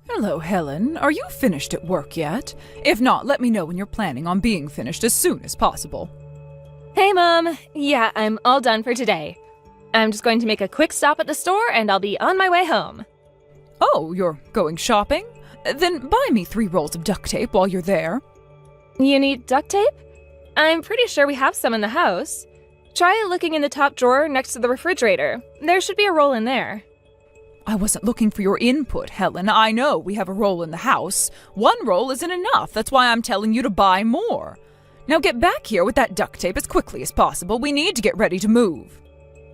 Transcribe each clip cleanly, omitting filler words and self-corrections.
Hello, Helen. Are you finished at work yet? If not, let me know when you're planning on being finished as soon as possible. Hey, Mom. Yeah, I'm all done for today. I'm just going to make a quick stop at the store and I'll be on my way home. Oh, you're going shopping? Then buy me 3 rolls of duct tape while you're there. You need duct tape? I'm pretty sure we have some in the house. Try looking in the top drawer next to the refrigerator. There should be a roll in there. I wasn't looking for your input, Helen. I know we have a roll in the house. 1 roll isn't enough. That's why I'm telling you to buy more. Now get back here with that duct tape as quickly as possible. We need to get ready to move.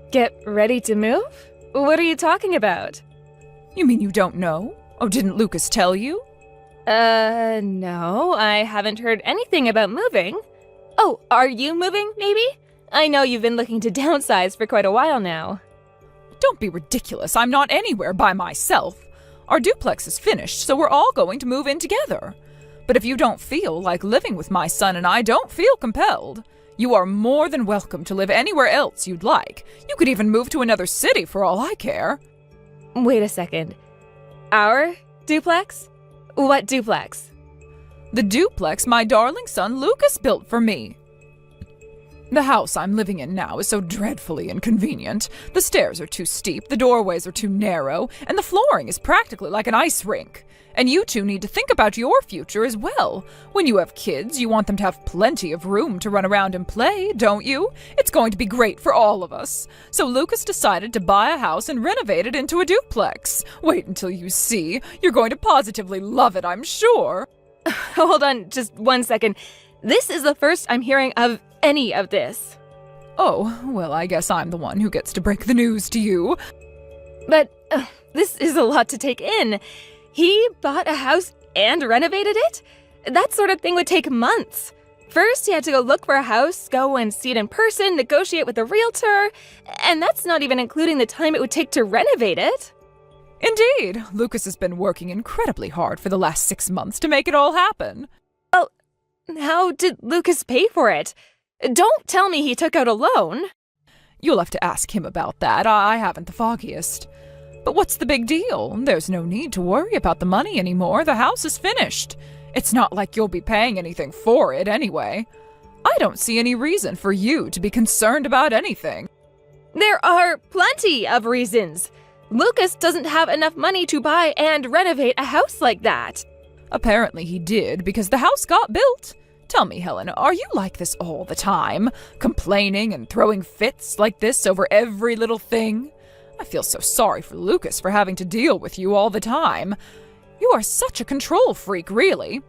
Get ready to move? What are you talking about? You mean you don't know? Oh, didn't Lucas tell you? No, I haven't heard anything about moving. Oh, are you moving, maybe? I know you've been looking to downsize for quite a while now. Don't be ridiculous. I'm not anywhere by myself. Our duplex is finished, so we're all going to move in together. But if you don't feel like living with my son and I don't feel compelled, you are more than welcome to live anywhere else you'd like. You could even move to another city for all I care. Wait a second. Our duplex? What duplex? The duplex my darling son Lucas built for me. The house I'm living in now is so dreadfully inconvenient. The stairs are too steep, the doorways are too narrow, and the flooring is practically like an ice rink. And you two need to think about your future as well. When you have kids, you want them to have plenty of room to run around and play, don't you? It's going to be great for all of us. So Lucas decided to buy a house and renovate it into a duplex. Wait until you see. You're going to positively love it, I'm sure. Hold on just 1 second. This is the first I'm hearing of any of this. Oh, well, I guess I'm the one who gets to break the news to you. But this is a lot to take in. He bought a house and renovated it? That sort of thing would take months. First, he had to go look for a house, go and see it in person, negotiate with a realtor, and that's not even including the time it would take to renovate it. Indeed, Lucas has been working incredibly hard for the last 6 months to make it all happen. Well, how did Lucas pay for it? Don't tell me he took out a loan. You'll have to ask him about that. I haven't the foggiest. But what's the big deal? There's no need to worry about the money anymore. The house is finished. It's not like you'll be paying anything for it anyway. I don't see any reason for you to be concerned about anything. There are plenty of reasons. Lucas doesn't have enough money to buy and renovate a house like that. Apparently he did, because the house got built. Tell me, Helen, are you like this all the time? Complaining and throwing fits like this over every little thing? I feel so sorry for Lucas for having to deal with you all the time. You are such a control freak, really.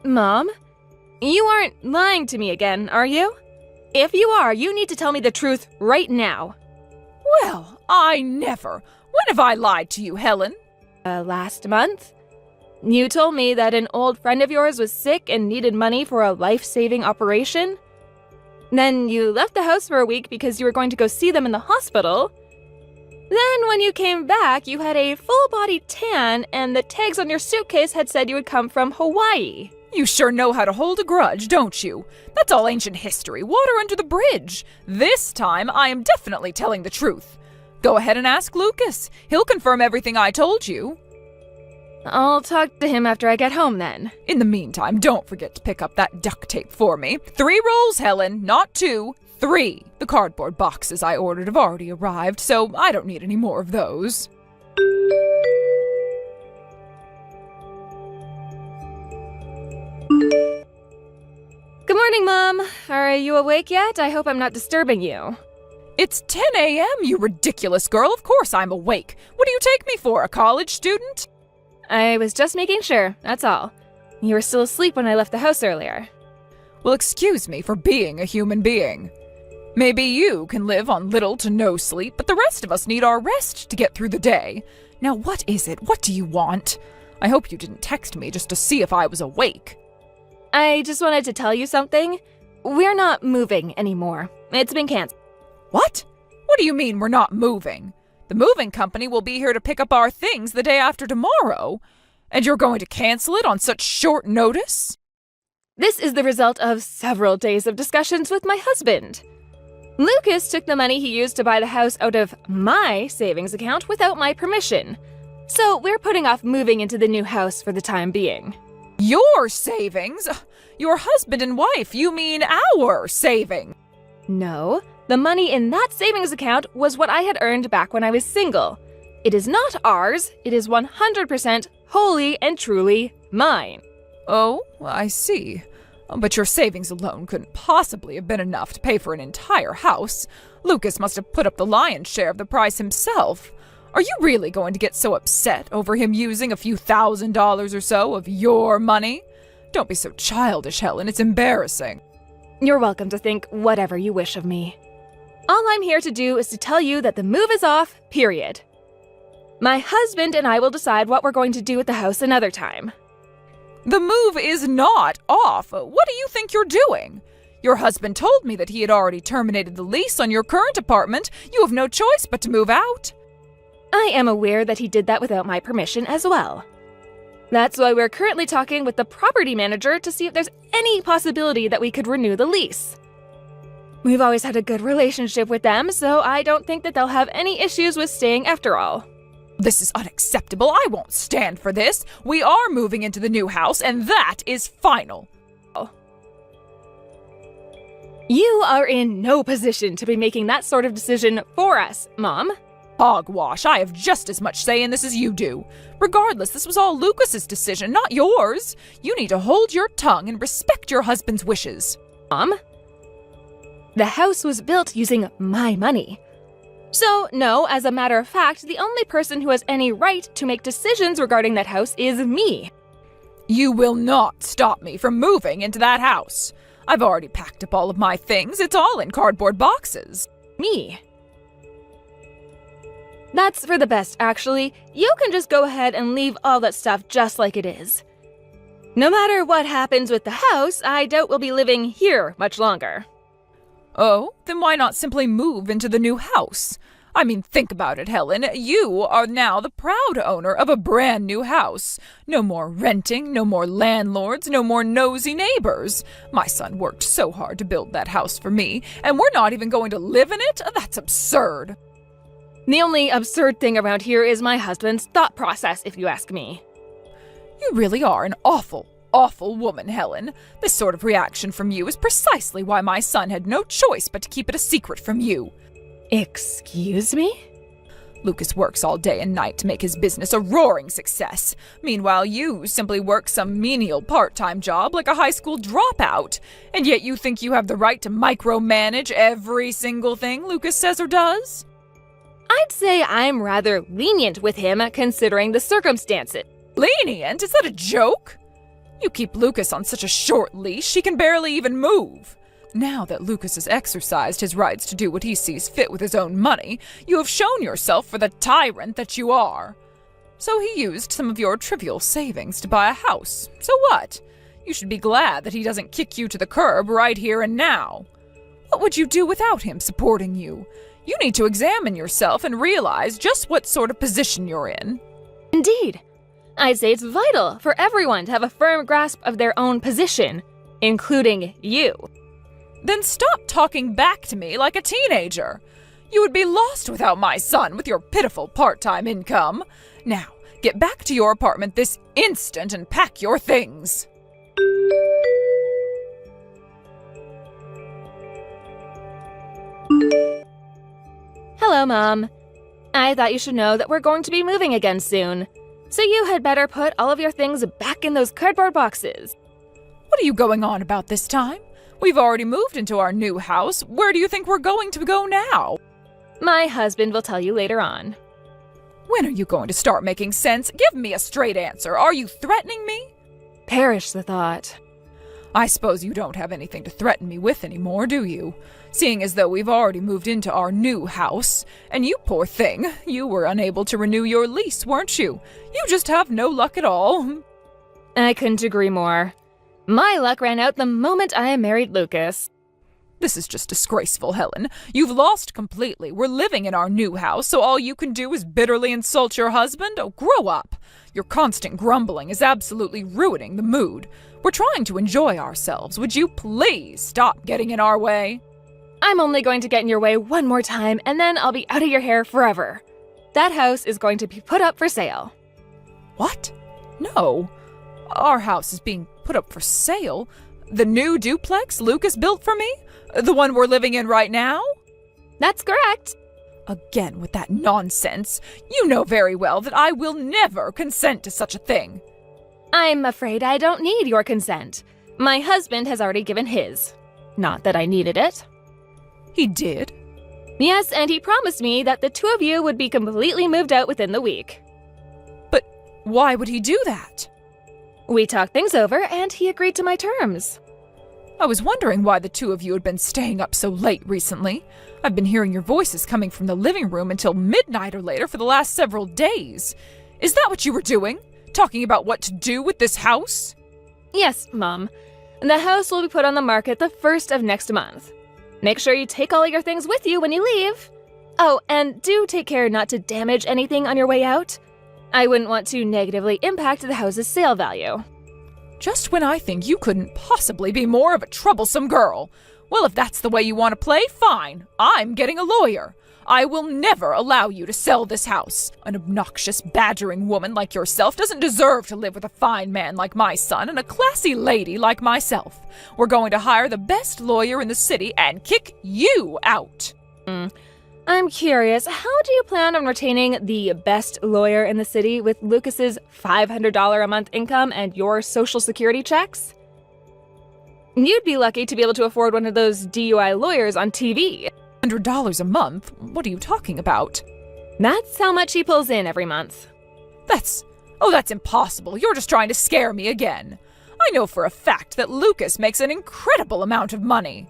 Mom, you aren't lying to me again, are you? If you are, you need to tell me the truth right now. Well, I never. When have I lied to you, Helen? Last month? You told me that an old friend of yours was sick and needed money for a life-saving operation. Then you left the house for a week because you were going to go see them in the hospital. Then when you came back, you had a full-body tan and the tags on your suitcase had said you had come from Hawaii. You sure know how to hold a grudge, don't you? That's all ancient history, water under the bridge. This time, I am definitely telling the truth. Go ahead and ask Lucas. He'll confirm everything I told you. I'll talk to him after I get home then. In the meantime, don't forget to pick up that duct tape for me. 3 rolls, Helen, not 2, 3. The cardboard boxes I ordered have already arrived, so I don't need any more of those. Good morning, Mom. Are you awake yet? I hope I'm not disturbing you. It's 10 a.m., you ridiculous girl. Of course I'm awake. What do you take me for, a college student? I was just making sure, that's all. You were still asleep when I left the house earlier. Well, excuse me for being a human being. Maybe you can live on little to no sleep, but the rest of us need our rest to get through the day. Now, what is it? What do you want? I hope you didn't text me just to see if I was awake. I just wanted to tell you something. We're not moving anymore. It's been canceled. What? What do you mean we're not moving? The moving company will be here to pick up our things the day after tomorrow. And you're going to cancel it on such short notice? This is the result of several days of discussions with my husband. Lucas took the money he used to buy the house out of my savings account without my permission. So we're putting off moving into the new house for the time being. Your savings? Your husband and wife, you mean our saving? No, the money in that savings account was what I had earned back when I was single. It is not ours, it is 100% wholly and truly mine. Oh, I see. But your savings alone couldn't possibly have been enough to pay for an entire house. Lucas must have put up the lion's share of the price himself. Are you really going to get so upset over him using a few $1,000s or so of your money? Don't be so childish, Helen. It's embarrassing. You're welcome to think whatever you wish of me. All I'm here to do is to tell you that the move is off, period. My husband and I will decide what we're going to do with the house another time. The move is not off. What do you think you're doing? Your husband told me that he had already terminated the lease on your current apartment. You have no choice but to move out. I am aware that he did that without my permission as well. That's why we're currently talking with the property manager to see if there's any possibility that we could renew the lease. We've always had a good relationship with them, so I don't think that they'll have any issues with staying after all. This is unacceptable. I won't stand for this. We are moving into the new house, and that is final. You are in no position to be making that sort of decision for us, Mom. Hogwash. I have just as much say in this as you do. Regardless, this was all Lucas's decision, not yours. You need to hold your tongue and respect your husband's wishes. Mom? The house was built using my money. So, no, as a matter of fact, the only person who has any right to make decisions regarding that house is me. You will not stop me from moving into that house. I've already packed up all of my things. It's all in cardboard boxes. Me? That's for the best, actually. You can just go ahead and leave all that stuff just like it is. No matter what happens with the house, I doubt we'll be living here much longer. Oh, then why not simply move into the new house? I mean, think about it, Helen. You are now the proud owner of a brand new house. No more renting, no more landlords, no more nosy neighbors. My son worked so hard to build that house for me, and we're not even going to live in it? That's absurd. The only absurd thing around here is my husband's thought process, if you ask me. You really are an awful woman, Helen. This sort of reaction from you is precisely why my son had no choice but to keep it a secret from you. Excuse me? Lucas works all day and night to make his business a roaring success. Meanwhile, you simply work some menial part-time job like a high school dropout. And yet you think you have the right to micromanage every single thing Lucas says or does? I'd say I'm rather lenient with him, considering the circumstances. Lenient? Is that a joke? You keep Lucas on such a short leash, he can barely even move. Now that Lucas has exercised his rights to do what he sees fit with his own money, you have shown yourself for the tyrant that you are. So he used some of your trivial savings to buy a house. So what? You should be glad that he doesn't kick you to the curb right here and now. What would you do without him supporting you? You need to examine yourself and realize just what sort of position you're in. Indeed. I'd say it's vital for everyone to have a firm grasp of their own position, including you. Then stop talking back to me like a teenager. You would be lost without my son with your pitiful part-time income. Now, get back to your apartment this instant and pack your things. Hello, Mom. I thought you should know that we're going to be moving again soon. So you had better put all of your things back in those cardboard boxes. What are you going on about this time? We've already moved into our new house. Where do you think we're going to go now? My husband will tell you later on. When are you going to start making sense? Give me a straight answer. Are you threatening me? Perish the thought. I suppose you don't have anything to threaten me with anymore, do you? Seeing as though we've already moved into our new house. And you poor thing, you were unable to renew your lease, weren't you? You just have no luck at all. I couldn't agree more. My luck ran out the moment I married Lucas. This is just disgraceful, Helen. You've lost completely. We're living in our new house, so all you can do is bitterly insult your husband? Oh, grow up. Your constant grumbling is absolutely ruining the mood. We're trying to enjoy ourselves. Would you please stop getting in our way? I'm only going to get in your way one more time, and then I'll be out of your hair forever. That house is going to be put up for sale. What? No. Our house is being put up for sale? The new duplex Lucas built for me? The one we're living in right now? That's correct. Again with that nonsense. You know very well that I will never consent to such a thing. I'm afraid I don't need your consent. My husband has already given his. Not that I needed it. He did? Yes, and he promised me that the two of you would be completely moved out within the week. But why would he do that? We talked things over, and he agreed to my terms. I was wondering why the two of you had been staying up so late recently. I've been hearing your voices coming from the living room until midnight or later for the last several days. Is that what you were doing? Talking about what to do with this house? Yes, Mom. The house will be put on the market the 1st of next month. Make sure you take all your things with you when you leave. Oh, and do take care not to damage anything on your way out. I wouldn't want to negatively impact the house's sale value. Just when I think you couldn't possibly be more of a troublesome girl. Well, if that's the way you want to play, fine. I'm getting a lawyer. I will never allow you to sell this house. An obnoxious, badgering woman like yourself doesn't deserve to live with a fine man like my son and a classy lady like myself. We're going to hire the best lawyer in the city and kick you out. I'm curious, how do you plan on retaining the best lawyer in the city with Lucas's $500 a month income and your Social Security checks? You'd be lucky to be able to afford one of those DUI lawyers on TV. $100 a month? What are you talking about? That's how much he pulls in every month. That's impossible. You're just trying to scare me again. I know for a fact that Lucas makes an incredible amount of money.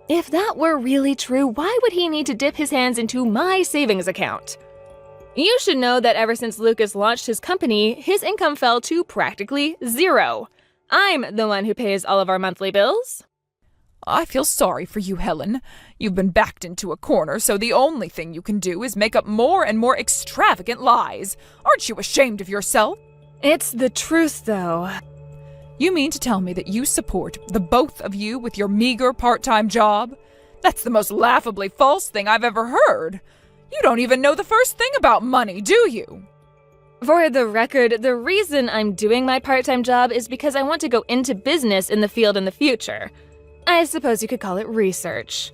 If that were really true, why would he need to dip his hands into my savings account? You should know that ever since Lucas launched his company, his income fell to practically zero. I'm the one who pays all of our monthly bills. I feel sorry for you, Helen. You've been backed into a corner, so the only thing you can do is make up more and more extravagant lies. Aren't you ashamed of yourself? It's the truth, though. You mean to tell me that you support the both of you with your meager part-time job? That's the most laughably false thing I've ever heard. You don't even know the first thing about money, do you? For the record, the reason I'm doing my part-time job is because I want to go into business in the field in the future. I suppose you could call it research.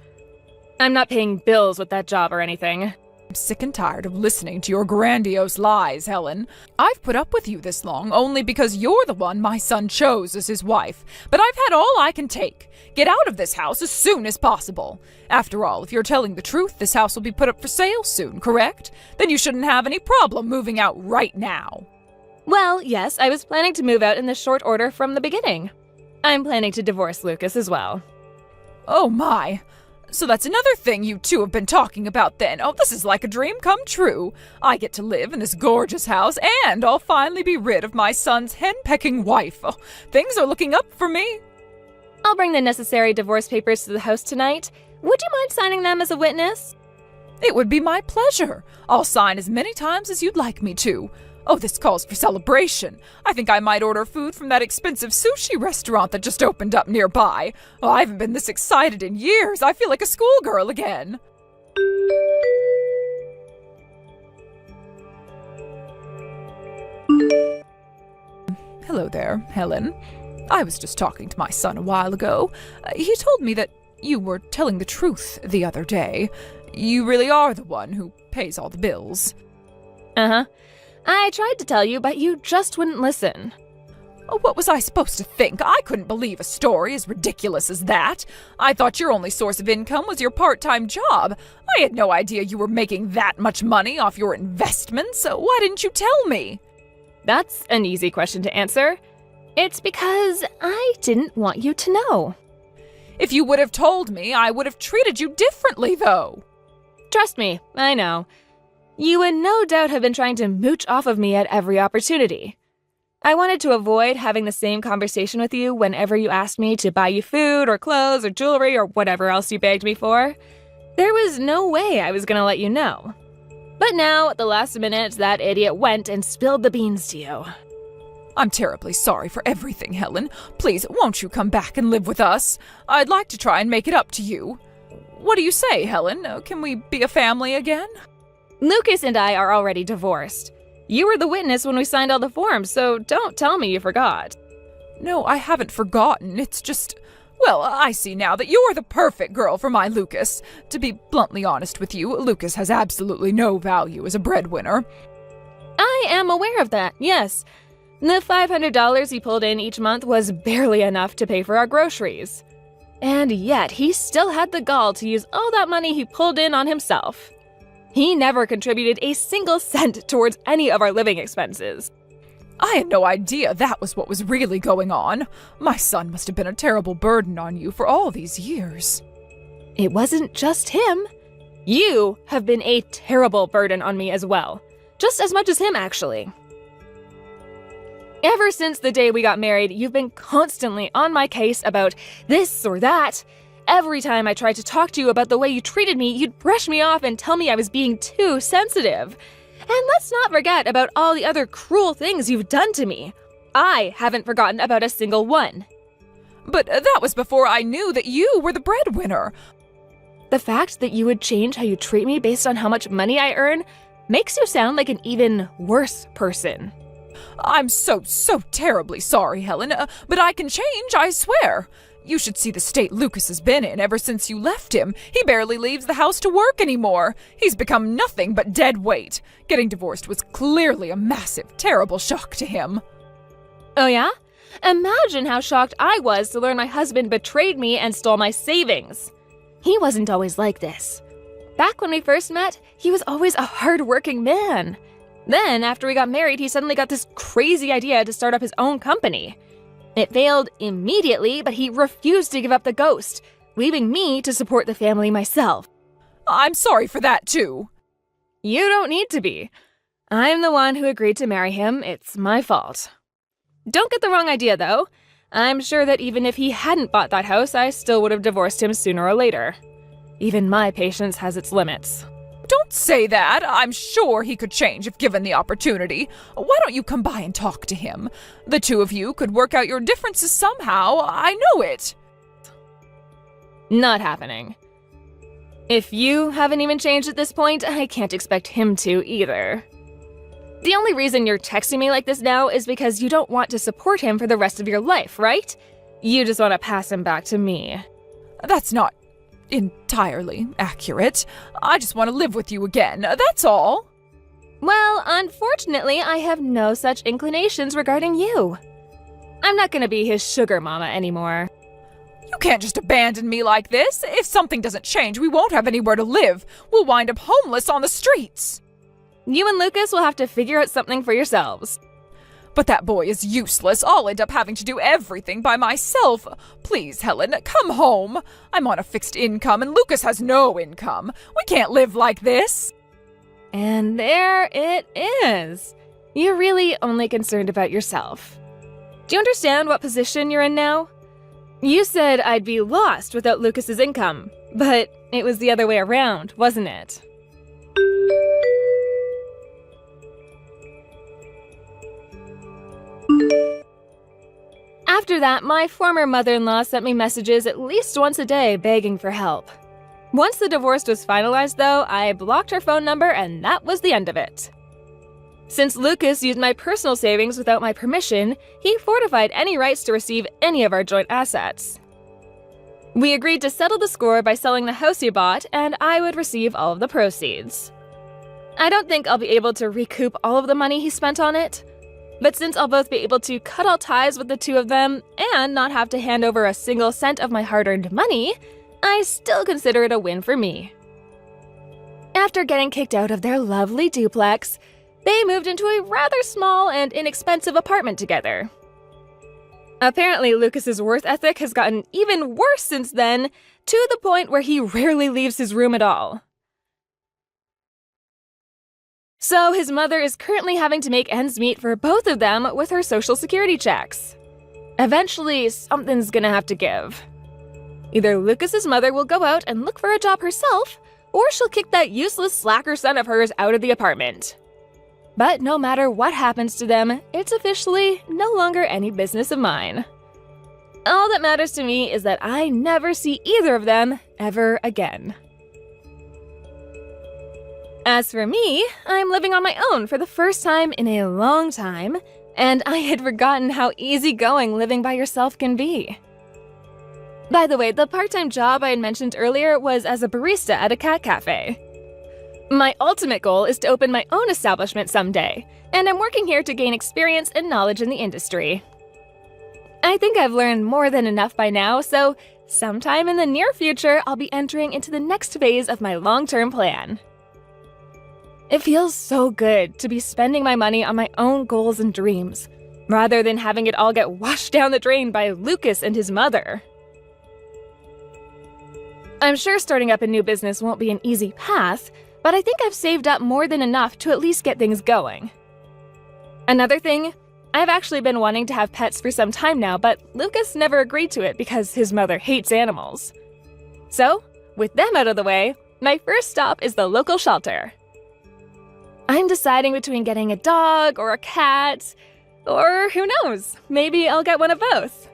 I'm not paying bills with that job or anything. I'm sick and tired of listening to your grandiose lies, Helen. I've put up with you this long only because you're the one my son chose as his wife. But I've had all I can take. Get out of this house as soon as possible. After all, if you're telling the truth, this house will be put up for sale soon, correct? Then you shouldn't have any problem moving out right now. Well, yes, I was planning to move out in the short order from the beginning. I'm planning to divorce Lucas as well. Oh my. So that's another thing you two have been talking about then. Oh, this is like a dream come true. I get to live in this gorgeous house, and I'll finally be rid of my son's hen-pecking wife. Oh, things are looking up for me. I'll bring the necessary divorce papers to the house tonight. Would you mind signing them as a witness? It would be my pleasure. I'll sign as many times as you'd like me to. Oh, this calls for celebration. I think I might order food from that expensive sushi restaurant that just opened up nearby. Oh, I haven't been this excited in years. I feel like a schoolgirl again. Hello there, Helen. I was just talking to my son a while ago. He told me that you were telling the truth the other day. You really are the one who pays all the bills. Uh-huh. I tried to tell you, but you just wouldn't listen. Oh, what was I supposed to think? I couldn't believe a story as ridiculous as that. I thought your only source of income was your part-time job. I had no idea you were making that much money off your investments. Why didn't you tell me? That's an easy question to answer. It's because I didn't want you to know. If you would have told me, I would have treated you differently, though. Trust me, I know. You would no doubt have been trying to mooch off of me at every opportunity. I wanted to avoid having the same conversation with you whenever you asked me to buy you food or clothes or jewelry or whatever else you begged me for. There was no way I was going to let you know. But now, at the last minute, that idiot went and spilled the beans to you. I'm terribly sorry for everything, Helen. Please, won't you come back and live with us? I'd like to try and make it up to you. What do you say, Helen? Can we be a family again? Lucas and I are already divorced. You were the witness when we signed all the forms, so don't tell me you forgot. No, I haven't forgotten. It's just... Well, I see now that you're the perfect girl for my Lucas. To be bluntly honest with you, Lucas has absolutely no value as a breadwinner. I am aware of that, yes. The $500 he pulled in each month was barely enough to pay for our groceries. And yet, he still had the gall to use all that money he pulled in on himself. He never contributed a single cent towards any of our living expenses. I had no idea that was what was really going on. My son must have been a terrible burden on you for all these years. It wasn't just him. You have been a terrible burden on me as well. Just as much as him, actually. Ever since the day we got married, you've been constantly on my case about this or that. Every time I tried to talk to you about the way you treated me, you'd brush me off and tell me I was being too sensitive. And let's not forget about all the other cruel things you've done to me. I haven't forgotten about a single one. But that was before I knew that you were the breadwinner. The fact that you would change how you treat me based on how much money I earn makes you sound like an even worse person. I'm so terribly sorry, Helen, but I can change, I swear. You should see the state Lucas has been in ever since you left him. He barely leaves the house to work anymore. He's become nothing but dead weight. Getting divorced was clearly a massive, terrible shock to him. Oh yeah? Imagine how shocked I was to learn my husband betrayed me and stole my savings. He wasn't always like this. Back when we first met, he was always a hard-working man. Then, after we got married, he suddenly got this crazy idea to start up his own company. It failed immediately, but he refused to give up the ghost, leaving me to support the family myself. I'm sorry for that, too. You don't need to be. I'm the one who agreed to marry him. It's my fault. Don't get the wrong idea, though. I'm sure that even if he hadn't bought that house, I still would have divorced him sooner or later. Even my patience has its limits. Don't say that. I'm sure he could change if given the opportunity. Why don't you come by and talk to him? The two of you could work out your differences somehow. I know it. Not happening. If you haven't even changed at this point, I can't expect him to either. The only reason you're texting me like this now is because you don't want to support him for the rest of your life, right? You just want to pass him back to me. That's not entirely accurate. I just want to live with you again, that's all. Well, unfortunately, I have no such inclinations regarding you. I'm not gonna be his sugar mama anymore. You can't just abandon me like this. If something doesn't change, we won't have anywhere to live. We'll wind up homeless on the streets. You and Lucas will have to figure out something for yourselves. But that boy is useless. I'll end up having to do everything by myself. Please, Helen, come home. I'm on a fixed income and Lucas has no income. We can't live like this. And there it is. You're really only concerned about yourself. Do you understand what position you're in now? You said I'd be lost without Lucas's income, but it was the other way around, wasn't it? After that, my former mother-in-law sent me messages at least once a day begging for help. Once the divorce was finalized, though, I blocked her phone number and that was the end of it. Since Lucas used my personal savings without my permission, he fortified any rights to receive any of our joint assets. We agreed to settle the score by selling the house he bought, and I would receive all of the proceeds. I don't think I'll be able to recoup all of the money he spent on it, but since I'll both be able to cut all ties with the two of them and not have to hand over a single cent of my hard-earned money, I still consider it a win for me. After getting kicked out of their lovely duplex, they moved into a rather small and inexpensive apartment together. Apparently, Lucas's work ethic has gotten even worse since then, to the point where he rarely leaves his room at all. So his mother is currently having to make ends meet for both of them with her social security checks. Eventually, something's gonna have to give. Either Lucas's mother will go out and look for a job herself, or she'll kick that useless slacker son of hers out of the apartment. But no matter what happens to them, it's officially no longer any business of mine. All that matters to me is that I never see either of them ever again. As for me, I'm living on my own for the first time in a long time, and I had forgotten how easygoing living by yourself can be. By the way, the part-time job I had mentioned earlier was as a barista at a cat cafe. My ultimate goal is to open my own establishment someday, and I'm working here to gain experience and knowledge in the industry. I think I've learned more than enough by now, so sometime in the near future, I'll be entering into the next phase of my long-term plan. It feels so good to be spending my money on my own goals and dreams, rather than having it all get washed down the drain by Lucas and his mother. I'm sure starting up a new business won't be an easy path, but I think I've saved up more than enough to at least get things going. Another thing, I've actually been wanting to have pets for some time now, but Lucas never agreed to it because his mother hates animals. So, with them out of the way, my first stop is the local shelter. I'm deciding between getting a dog or a cat, or who knows, maybe I'll get one of both.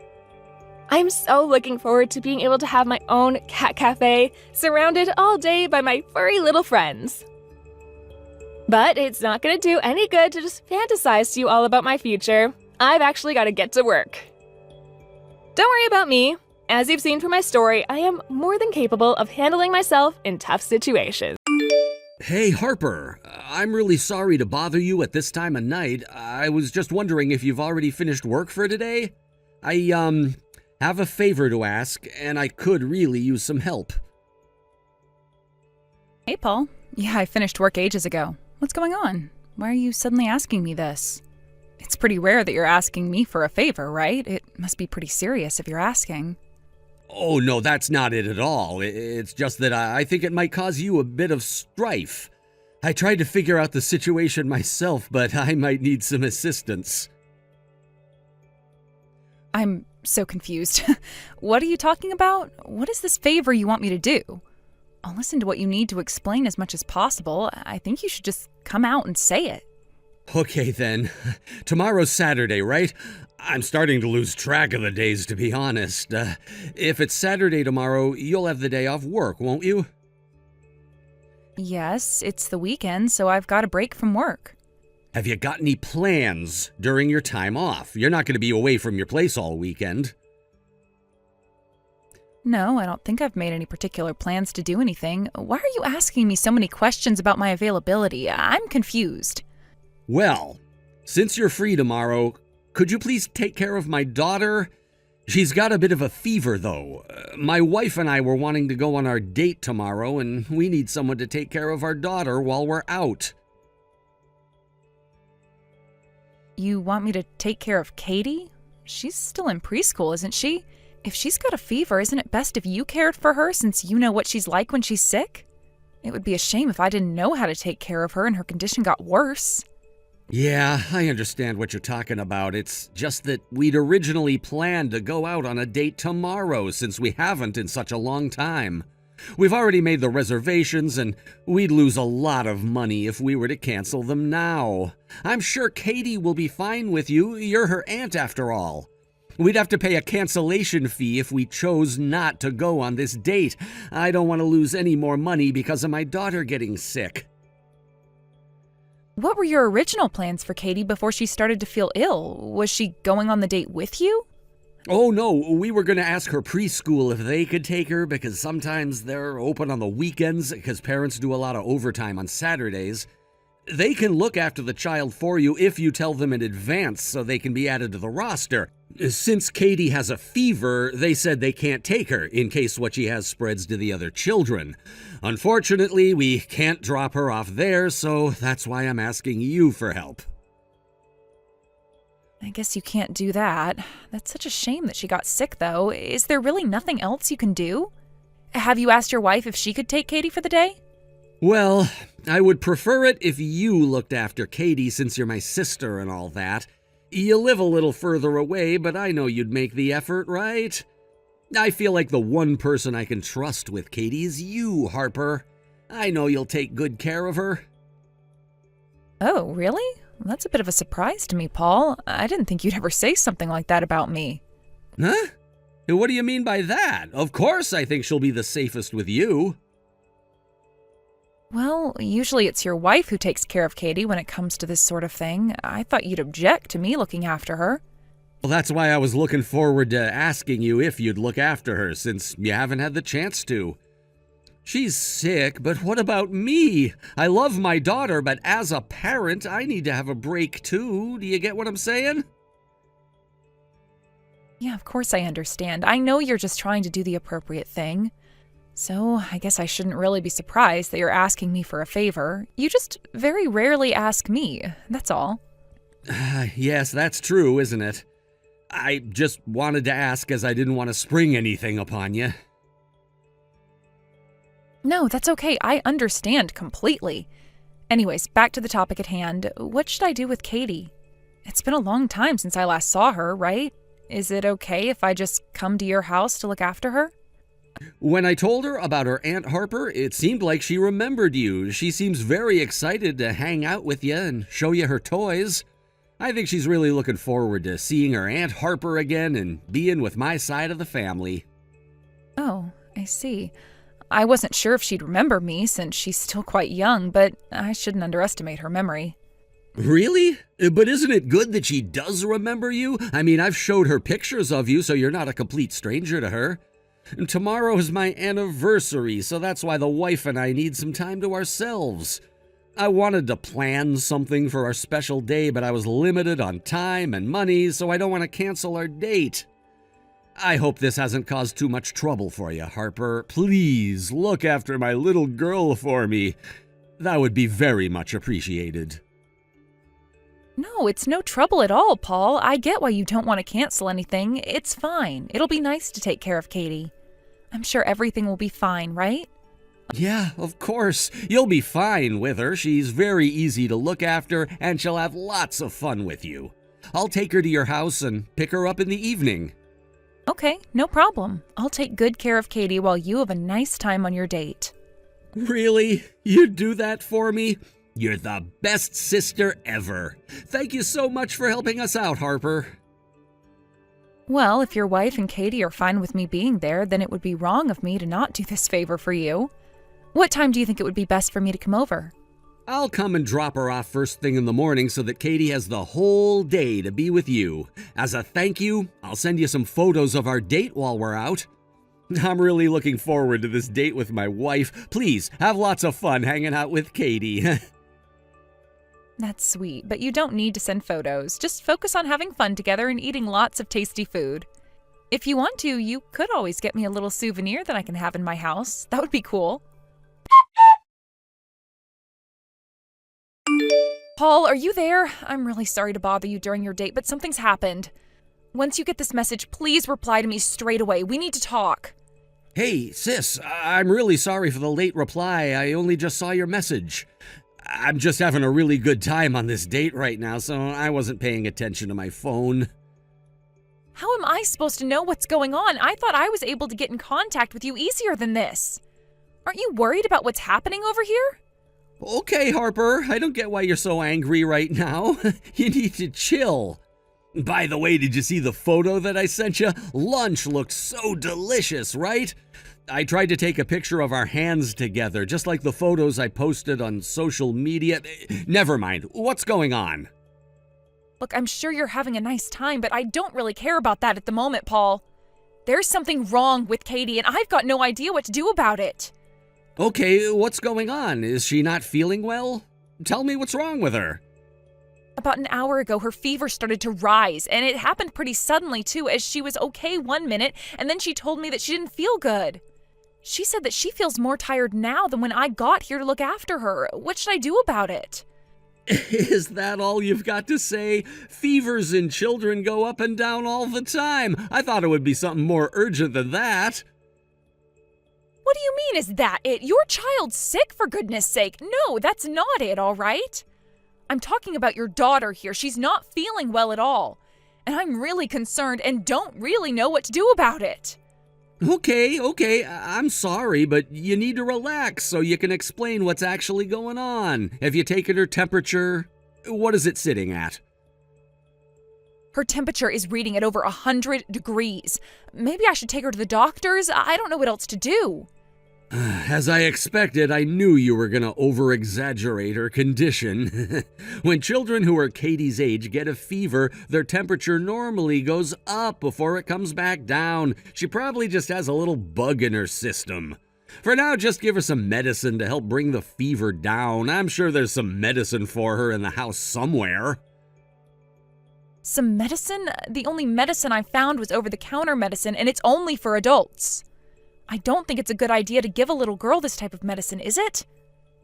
I'm so looking forward to being able to have my own cat cafe, surrounded all day by my furry little friends. But it's not gonna do any good to just fantasize to you all about my future. I've actually gotta get to work. Don't worry about me. As you've seen from my story, I am more than capable of handling myself in tough situations. Hey, Harper, I'm really sorry to bother you at this time of night. I was just wondering if you've already finished work for today? I, have a favor to ask, and I could really use some help. Hey, Paul. Yeah, I finished work ages ago. What's going on? Why are you suddenly asking me this? It's pretty rare that you're asking me for a favor, right? It must be pretty serious if you're asking. Oh, no, that's not it at all. It's just that I think it might cause you a bit of strife. I tried to figure out the situation myself, but I might need some assistance. I'm so confused. What are you talking about? What is this favor you want me to do? I'll listen to what you need to explain as much as possible. I think you should just come out and say it. Okay, then. Tomorrow's Saturday, right? I'm starting to lose track of the days, to be honest. If it's Saturday tomorrow, you'll have the day off work, won't you? Yes, it's the weekend, so I've got a break from work. Have you got any plans during your time off? You're not going to be away from your place all weekend. No, I don't think I've made any particular plans to do anything. Why are you asking me so many questions about my availability? I'm confused. Well, since you're free tomorrow, could you please take care of my daughter? She's got a bit of a fever, though. My wife and I were wanting to go on our date tomorrow, and we need someone to take care of our daughter while we're out. You want me to take care of Katie? She's still in preschool, isn't she? If she's got a fever, isn't it best if you cared for her since you know what she's like when she's sick? It would be a shame if I didn't know how to take care of her and her condition got worse. Yeah, I understand what you're talking about. It's just that we'd originally planned to go out on a date tomorrow since we haven't in such a long time. We've already made the reservations and we'd lose a lot of money if we were to cancel them now. I'm sure Katie will be fine with you. You're her aunt after all. We'd have to pay a cancellation fee if we chose not to go on this date. I don't want to lose any more money because of my daughter getting sick. What were your original plans for Katie before she started to feel ill? Was she going on the date with you? Oh no, we were going to ask her preschool if they could take her because sometimes they're open on the weekends because parents do a lot of overtime on Saturdays. They can look after the child for you if you tell them in advance so they can be added to the roster. Since Katie has a fever, they said they can't take her in case what she has spreads to the other children. Unfortunately, we can't drop her off there, so that's why I'm asking you for help. I guess you can't do that. That's such a shame that she got sick, though. Is there really nothing else you can do? Have you asked your wife if she could take Katie for the day? Well, I would prefer it if you looked after Katie since you're my sister and all that. You live a little further away, but I know you'd make the effort, right? I feel like the one person I can trust with Katie is you, Harper. I know you'll take good care of her. Oh, really? That's a bit of a surprise to me, Paul. I didn't think you'd ever say something like that about me. Huh? What do you mean by that? Of course I think she'll be the safest with you. Well, usually it's your wife who takes care of Katie when it comes to this sort of thing. I thought you'd object to me looking after her. Well, that's why I was looking forward to asking you if you'd look after her, since you haven't had the chance to. She's sick, but what about me? I love my daughter, but as a parent, I need to have a break too. Do you get what I'm saying? Yeah, of course I understand. I know you're just trying to do the appropriate thing. So I guess I shouldn't really be surprised that you're asking me for a favor. You just very rarely ask me, that's all. Yes, that's true, isn't it? I just wanted to ask as I didn't want to spring anything upon you. No, that's okay. I understand completely. Anyways, back to the topic at hand. What should I do with Katie? It's been a long time since I last saw her, right? Is it okay if I just come to your house to look after her? When I told her about her Aunt Harper, it seemed like she remembered you. She seems very excited to hang out with you and show you her toys. I think she's really looking forward to seeing her Aunt Harper again and being with my side of the family. Oh, I see. I wasn't sure if she'd remember me since she's still quite young, but I shouldn't underestimate her memory. Really? But isn't it good that she does remember you? I mean, I've showed her pictures of you, so you're not a complete stranger to her. And tomorrow is my anniversary, so that's why the wife and I need some time to ourselves. I wanted to plan something for our special day, but I was limited on time and money, so I don't want to cancel our date. I hope this hasn't caused too much trouble for you, Harper. Please look after my little girl for me. That would be very much appreciated. No, it's no trouble at all, Paul. I get why you don't want to cancel anything. It's fine. It'll be nice to take care of Katie. I'm sure everything will be fine, right? Yeah, of course. You'll be fine with her. She's very easy to look after, and she'll have lots of fun with you. I'll take her to your house and pick her up in the evening. Okay, no problem. I'll take good care of Katie while you have a nice time on your date. Really? You'd do that for me? You're the best sister ever. Thank you so much for helping us out, Harper. Well, if your wife and Katie are fine with me being there, then it would be wrong of me to not do this favor for you. What time do you think it would be best for me to come over? I'll come and drop her off first thing in the morning so that Katie has the whole day to be with you. As a thank you, I'll send you some photos of our date while we're out. I'm really looking forward to this date with my wife. Please, have lots of fun hanging out with Katie. That's sweet, but you don't need to send photos. Just focus on having fun together and eating lots of tasty food. If you want to, you could always get me a little souvenir that I can have in my house. That would be cool. Paul, are you there? I'm really sorry to bother you during your date, but something's happened. Once you get this message, please reply to me straight away. We need to talk. Hey, sis, I'm really sorry for the late reply. I only just saw your message. I'm just having a really good time on this date right now, so I wasn't paying attention to my phone. How am I supposed to know what's going on? I thought I was able to get in contact with you easier than this. Aren't you worried about what's happening over here? Okay, Harper, I don't get why you're so angry right now. You need to chill. By the way, did you see the photo that I sent you? Lunch looked so delicious, right? I tried to take a picture of our hands together, just like the photos I posted on social media. Never mind. What's going on? Look, I'm sure you're having a nice time, but I don't really care about that at the moment, Paul. There's something wrong with Katie, and I've got no idea what to do about it. Okay, what's going on? Is she not feeling well? Tell me what's wrong with her. About an hour ago, her fever started to rise, and it happened pretty suddenly, too, as she was okay one minute, and then she told me that she didn't feel good. She said that she feels more tired now than when I got here to look after her. What should I do about it? Is that all you've got to say? Fevers in children go up and down all the time. I thought it would be something more urgent than that. What do you mean, is that it? Your child's sick, for goodness sake. No, that's not it, all right? I'm talking about your daughter here. She's not feeling well at all. And I'm really concerned and don't really know what to do about it. Okay, I'm sorry, but you need to relax so you can explain what's actually going on. Have you taken her temperature? What is it sitting at? Her temperature is reading at over 100 degrees. Maybe I should take her to the doctor's? I don't know what else to do. As I expected, I knew you were going to over-exaggerate her condition. When children who are Katie's age get a fever, their temperature normally goes up before it comes back down. She probably just has a little bug in her system. For now, just give her some medicine to help bring the fever down. I'm sure there's some medicine for her in the house somewhere. Some medicine? The only medicine I found was over-the-counter medicine, and it's only for adults. I don't think it's a good idea to give a little girl this type of medicine, is it?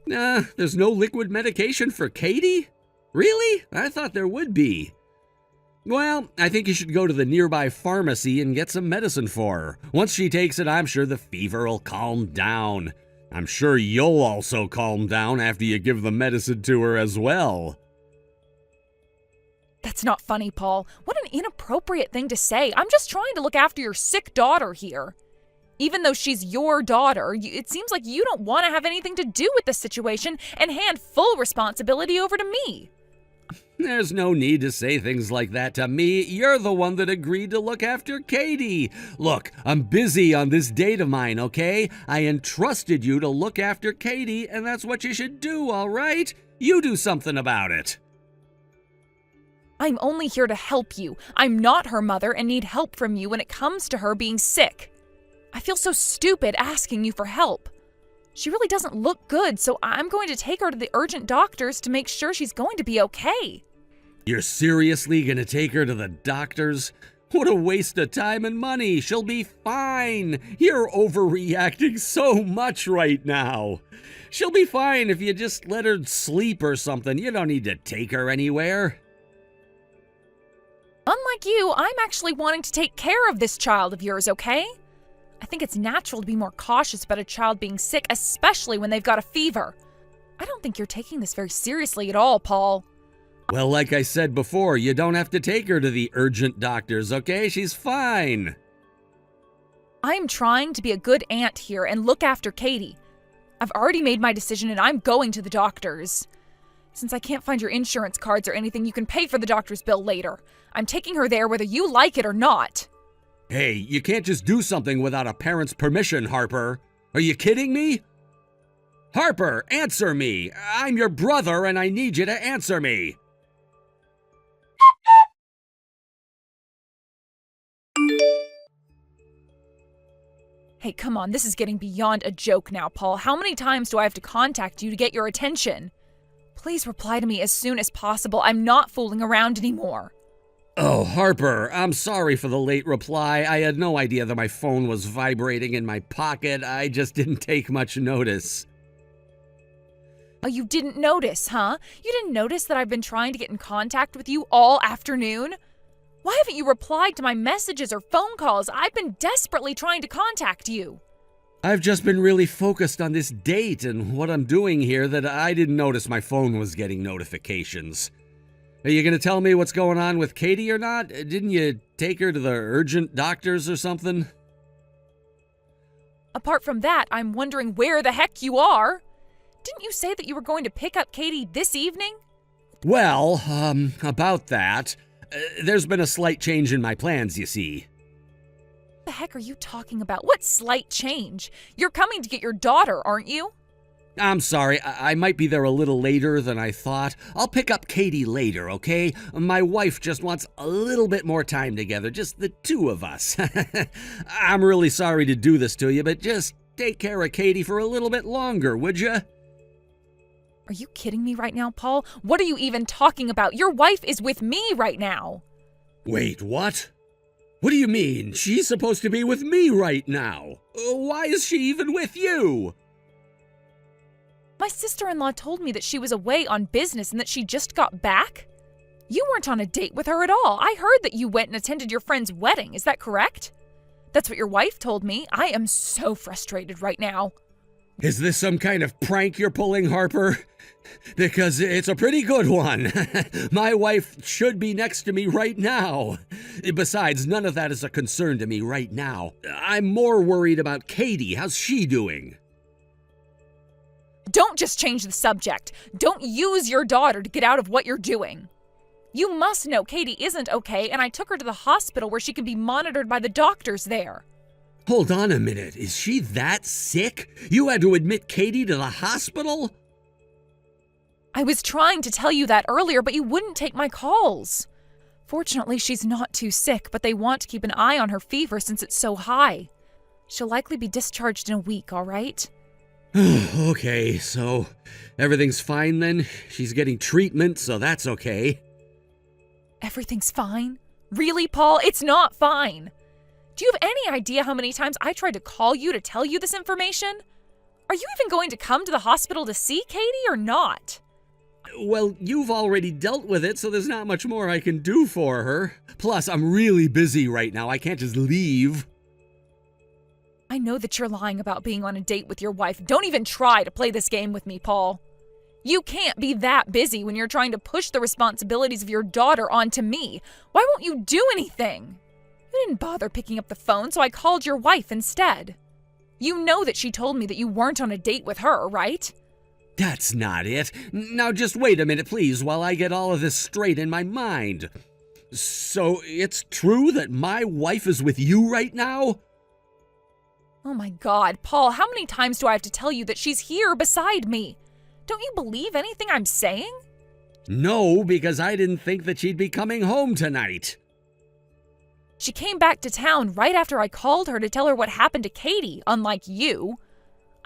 Nah, there's no liquid medication for Katie? Really? I thought there would be. Well, I think you should go to the nearby pharmacy and get some medicine for her. Once she takes it, I'm sure the fever will calm down. I'm sure you'll also calm down after you give the medicine to her as well. That's not funny, Paul. What an inappropriate thing to say. I'm just trying to look after your sick daughter here. Even though she's your daughter, it seems like you don't want to have anything to do with the situation and hand full responsibility over to me. There's no need to say things like that to me. You're the one that agreed to look after Katie. Look, I'm busy on this date of mine, okay? I entrusted you to look after Katie, and that's what you should do, all right? You do something about it. I'm only here to help you. I'm not her mother and need help from you when it comes to her being sick. I feel so stupid asking you for help. She really doesn't look good, so I'm going to take her to the urgent doctors to make sure she's going to be okay. You're seriously gonna take her to the doctors? What a waste of time and money. She'll be fine. You're overreacting so much right now. She'll be fine if you just let her sleep or something. You don't need to take her anywhere. Unlike you, I'm actually wanting to take care of this child of yours, okay? I think it's natural to be more cautious about a child being sick, especially when they've got a fever. I don't think you're taking this very seriously at all, Paul. Well, like I said before, you don't have to take her to the urgent doctors, okay? She's fine. I'm trying to be a good aunt here and look after Katie. I've already made my decision and I'm going to the doctors. Since I can't find your insurance cards or anything, you can pay for the doctor's bill later. I'm taking her there whether you like it or not. Hey, you can't just do something without a parent's permission, Harper. Are you kidding me? Harper, answer me. I'm your brother and I need you to answer me. Hey, come on, this is getting beyond a joke now, Paul. How many times do I have to contact you to get your attention? Please reply to me as soon as possible. I'm not fooling around anymore. Oh, Harper, I'm sorry for the late reply. I had no idea that my phone was vibrating in my pocket. I just didn't take much notice. Oh, you didn't notice, huh? You didn't notice that I've been trying to get in contact with you all afternoon? Why haven't you replied to my messages or phone calls? I've been desperately trying to contact you. I've just been really focused on this date and what I'm doing here that I didn't notice my phone was getting notifications. Are you going to tell me what's going on with Katie or not? Didn't you take her to the urgent doctors or something? Apart from that, I'm wondering where the heck you are. Didn't you say that you were going to pick up Katie this evening? Well, about that. There's been a slight change in my plans, you see. What the heck are you talking about? What slight change? You're coming to get your daughter, aren't you? I'm sorry, I might be there a little later than I thought. I'll pick up Katie later, okay? My wife just wants a little bit more time together, just the two of us. I'm really sorry to do this to you, but just take care of Katie for a little bit longer, would you? Are you kidding me right now, Paul? What are you even talking about? Your wife is with me right now. Wait, what? What do you mean? She's supposed to be with me right now. Why is she even with you? My sister-in-law told me that she was away on business and that she just got back. You weren't on a date with her at all. I heard that you went and attended your friend's wedding. Is that correct? That's what your wife told me. I am so frustrated right now. Is this some kind of prank you're pulling, Harper? Because it's a pretty good one. My wife should be next to me right now. Besides, none of that is a concern to me right now. I'm more worried about Katie. How's she doing? Don't just change the subject. Don't use your daughter to get out of what you're doing. You must know Katie isn't okay, and I took her to the hospital where she can be monitored by the doctors there. Hold on a minute, is she that sick? You had to admit Katie to the hospital? I was trying to tell you that earlier, but you wouldn't take my calls. Fortunately, she's not too sick, but they want to keep an eye on her fever since it's so high. She'll likely be discharged in a week, all right? Okay, so everything's fine then? She's getting treatment, so that's okay. Everything's fine? Really, Paul? It's not fine. Do you have any idea how many times I tried to call you to tell you this information? Are you even going to come to the hospital to see Katie or not? Well, you've already dealt with it, so there's not much more I can do for her. Plus, I'm really busy right now. I can't just leave. I know that you're lying about being on a date with your wife. Don't even try to play this game with me, Paul. You can't be that busy when you're trying to push the responsibilities of your daughter onto me. Why won't you do anything? You didn't bother picking up the phone, so I called your wife instead. You know that she told me that you weren't on a date with her, right? That's not it. Now just wait a minute, please, while I get all of this straight in my mind. So it's true that my wife is with you right now? Oh my God, Paul, how many times do I have to tell you that she's here beside me? Don't you believe anything I'm saying? No, because I didn't think that she'd be coming home tonight. She came back to town right after I called her to tell her what happened to Katie, unlike you.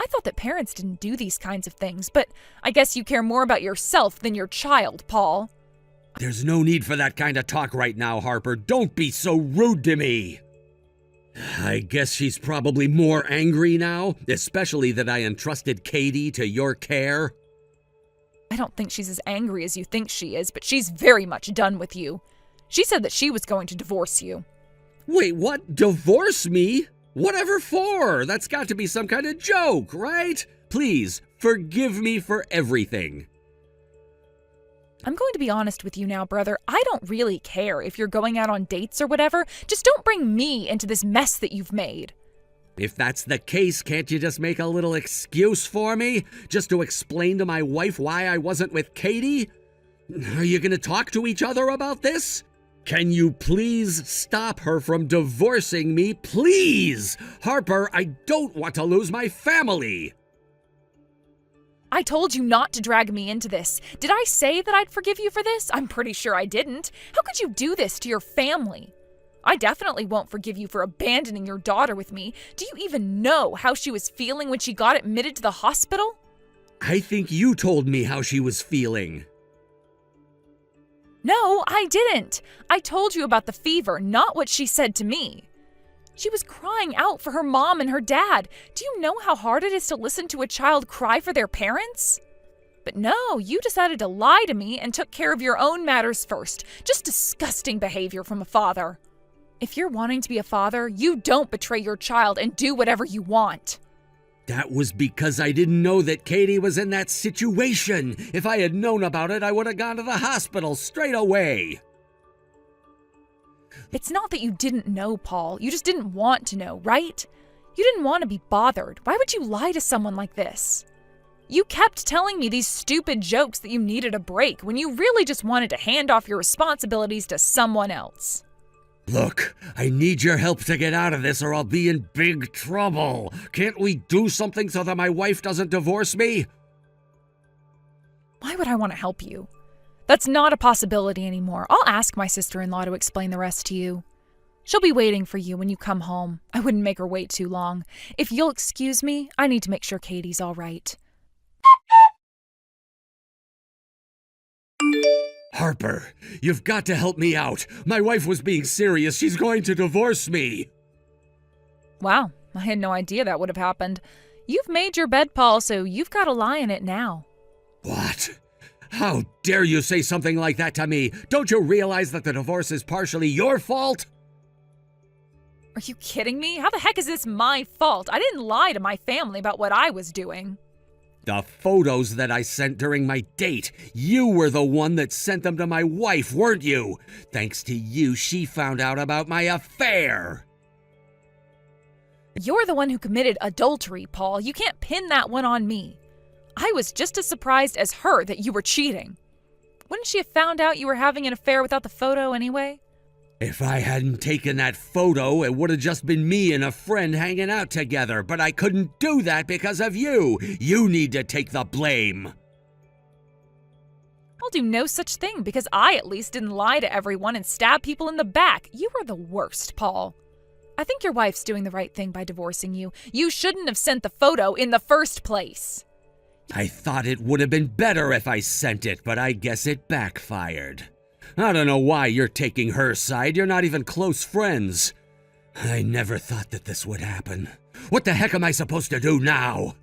I thought that parents didn't do these kinds of things, but I guess you care more about yourself than your child, Paul. There's no need for that kind of talk right now, Harper. Don't be so rude to me. I guess she's probably more angry now, especially that I entrusted Katie to your care. I don't think she's as angry as you think she is, but she's very much done with you. She said that she was going to divorce you. Wait, what? Divorce me? Whatever for? That's got to be some kind of joke, right? Please, forgive me for everything. I'm going to be honest with you now, brother. I don't really care if you're going out on dates or whatever. Just don't bring me into this mess that you've made. If that's the case, can't you just make a little excuse for me? Just to explain to my wife why I wasn't with Katie? Are you going to talk to each other about this? Can you please stop her from divorcing me, please? Harper, I don't want to lose my family. I told you not to drag me into this. Did I say that I'd forgive you for this? I'm pretty sure I didn't. How could you do this to your family? I definitely won't forgive you for abandoning your daughter with me. Do you even know how she was feeling when she got admitted to the hospital? I think you told me how she was feeling. No, I didn't. I told you about the fever, not what she said to me. She was crying out for her mom and her dad. Do you know how hard it is to listen to a child cry for their parents? But no, you decided to lie to me and took care of your own matters first. Just disgusting behavior from a father. If you're wanting to be a father, you don't betray your child and do whatever you want. That was because I didn't know that Katie was in that situation. If I had known about it, I would have gone to the hospital straight away. It's not that you didn't know, Paul. You just didn't want to know, right? You didn't want to be bothered. Why would you lie to someone like this? You kept telling me these stupid jokes that you needed a break when you really just wanted to hand off your responsibilities to someone else. Look, I need your help to get out of this or I'll be in big trouble. Can't we do something so that my wife doesn't divorce me? Why would I want to help you? That's not a possibility anymore. I'll ask my sister-in-law to explain the rest to you. She'll be waiting for you when you come home. I wouldn't make her wait too long. If you'll excuse me, I need to make sure Katie's all right. Harper, you've got to help me out. My wife was being serious. She's going to divorce me. Wow, I had no idea that would have happened. You've made your bed, Paul, so you've got to lie in it now. What? How dare you say something like that to me? Don't you realize that the divorce is partially your fault? Are you kidding me? How the heck is this my fault? I didn't lie to my family about what I was doing. The photos that I sent during my date, you were the one that sent them to my wife, weren't you? Thanks to you, she found out about my affair. You're the one who committed adultery, Paul. You can't pin that one on me. I was just as surprised as her that you were cheating. Wouldn't she have found out you were having an affair without the photo anyway? If I hadn't taken that photo, it would have just been me and a friend hanging out together, but I couldn't do that because of you. You need to take the blame. I'll do no such thing because I at least didn't lie to everyone and stab people in the back. You were the worst, Paul. I think your wife's doing the right thing by divorcing you. You shouldn't have sent the photo in the first place. I thought it would have been better if I sent it, but I guess it backfired. I don't know why you're taking her side. You're not even close friends. I never thought that this would happen. What the heck am I supposed to do now?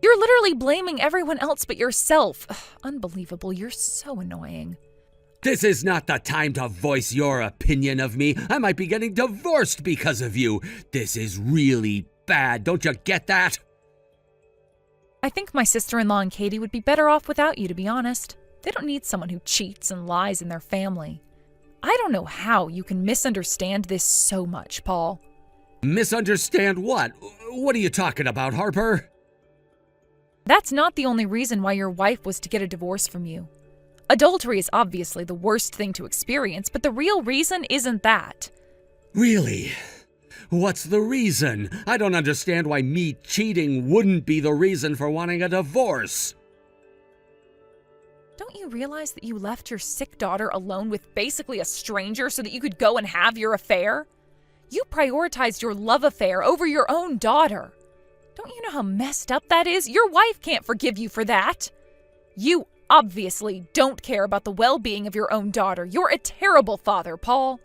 You're literally blaming everyone else but yourself. Ugh, unbelievable. You're so annoying. This is not the time to voice your opinion of me. I might be getting divorced because of you. This is really bad. Don't you get that? I think my sister-in-law and Katie would be better off without you, to be honest. They don't need someone who cheats and lies in their family. I don't know how you can misunderstand this so much, Paul. Misunderstand what? What are you talking about, Harper? That's not the only reason why your wife was to get a divorce from you. Adultery is obviously the worst thing to experience, but the real reason isn't that. Really? What's the reason? I don't understand why me cheating wouldn't be the reason for wanting a divorce. Don't you realize that you left your sick daughter alone with basically a stranger so that you could go and have your affair? You prioritized your love affair over your own daughter. Don't you know how messed up that is? Your wife can't forgive you for that. You obviously don't care about the well-being of your own daughter. You're a terrible father, Paul.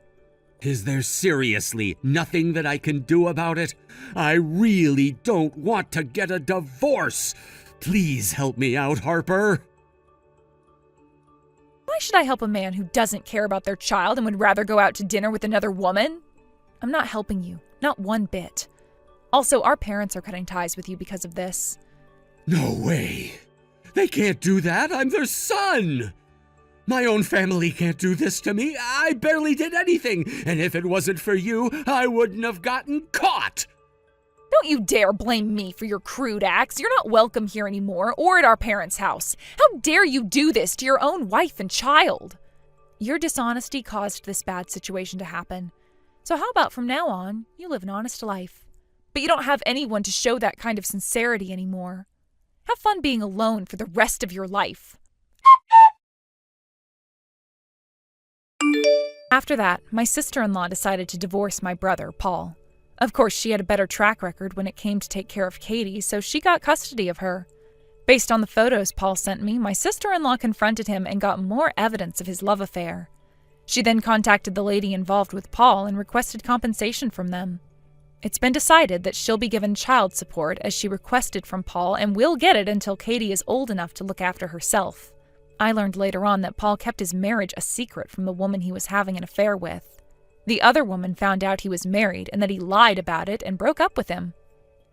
Is there seriously nothing that I can do about it? I really don't want to get a divorce. Please help me out, Harper. Why should I help a man who doesn't care about their child and would rather go out to dinner with another woman? I'm not helping you, not one bit. Also, our parents are cutting ties with you because of this. No way. They can't do that. I'm their son. My own family can't do this to me. I barely did anything, and if it wasn't for you, I wouldn't have gotten caught. Don't you dare blame me for your crude acts. You're not welcome here anymore or at our parents' house. How dare you do this to your own wife and child? Your dishonesty caused this bad situation to happen. So how about from now on, you live an honest life? But you don't have anyone to show that kind of sincerity anymore. Have fun being alone for the rest of your life. After that, my sister-in-law decided to divorce my brother, Paul. Of course, she had a better track record when it came to take care of Katie, so she got custody of her. Based on the photos Paul sent me, my sister-in-law confronted him and got more evidence of his love affair. She then contacted the lady involved with Paul and requested compensation from them. It's been decided that she'll be given child support as she requested from Paul and will get it until Katie is old enough to look after herself. I learned later on that Paul kept his marriage a secret from the woman he was having an affair with. The other woman found out he was married and that he lied about it and broke up with him.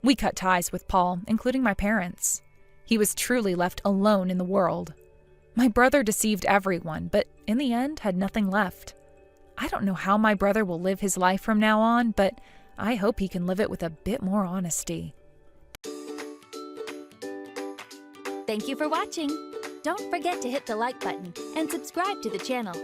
We cut ties with Paul, including my parents. He was truly left alone in the world. My brother deceived everyone, but in the end had nothing left. I don't know how my brother will live his life from now on, but I hope he can live it with a bit more honesty. Thank you for watching. Don't forget to hit the like button and subscribe to the channel.